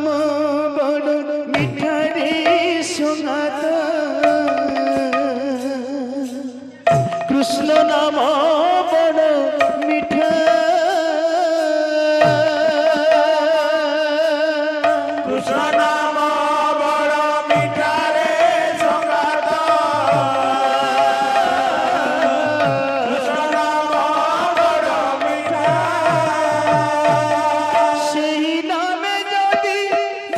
নাম বড় মিঠা রে সঙ্গাত কৃষ্ণ নাম বড় মিঠা কৃষ্ণ নাম বড় মিঠা রে সঙ্গাত কৃষ্ণ নাম বড় মিঠা সেই নামে যদি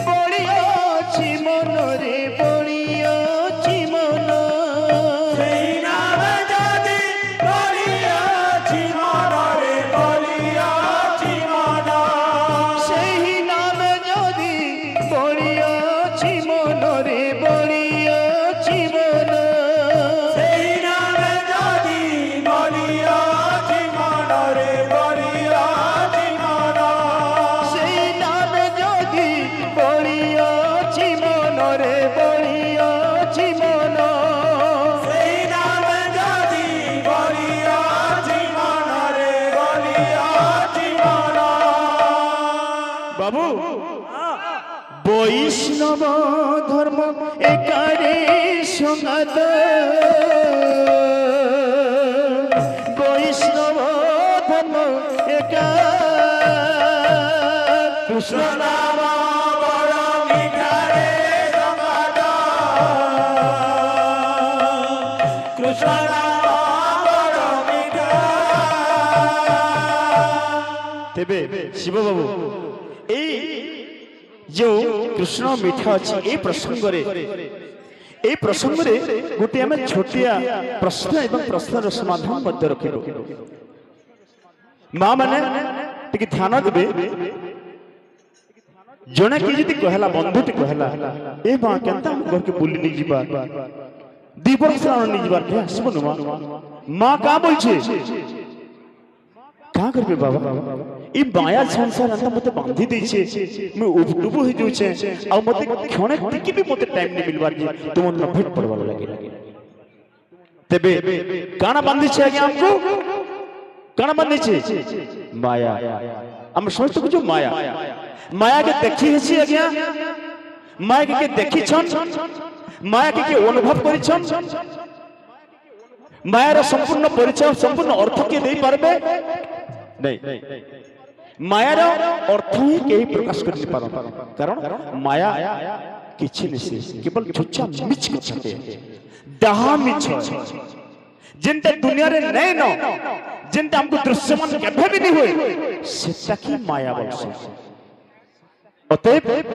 বড়িয়াছি মনরে বড়িয়াছি মন সেই নামে যদি বলিয়াছি মনরে বলিয়াছি মন সেই নামে যদি বড়িয়াছি মনরে বড়িয়াছি মন সেই নামে যদি বলিয়াছি মনরে বলিয়াছি মন সেই নামে যদি বড়িয়াছি মনরে বড়িয়াছি মন সেই নামে যদি বলিয়াছি মনরে বলিয়াছি মন বাবু বৈষ্ণব ধর্ম একারে সঙ্গাত বৈষ্ণব ধর্ম একা কৃষ্ণ নাম বড় মিঠা রে সঙ্গাত কৃষ্ণ নাম বড় মিঠা তেবে শিব বাবু এই যে কৃষ্ণ মিঠা আছে এই প্রসঙ্গে গোটে আমি ছোটিয়া প্রশ্ন এবং প্রশ্নর সমাধান মধ্য রখিব মা মানে টিকে ধ্যান দেবে জনে কি যদি কহলা বন্ধুটি কহলা এ মা কেনতা ঘরকে বুলি নি ଯିବା ଦି ବର୍ଷ ନି ଯିବାର କେ ଆସିବनु মা কা বলছে क्या करबे बाबा ई माया संसार अंत मते बांधी देछे मैं उबडुबो हो जाउछे आ मते क्षणे टिके भी मते टाइम नहीं मिलबार जे तुम न भेट पड़वा लगे तबे काना बांधी छे आगे हमको काना बांधी छे माया हम समस्त कुछ माया माया के देखी हेछि आगे माया के देखी छन माया के अनुभव करि छन मायार संपूर्ण परिचय संपूर्ण अर्थ के दे पारबे नहीं मायार अर्थ ही केही प्रकाश कर नहीं पारो कारण माया किछि नहीं केवल छुच्छा मिछ छते दहा मिछ जिनते दुनिया रे नहीं न जिनते हमको दृश्यमान केभे भी नहीं होए सेटा की माया बोलसे अतएव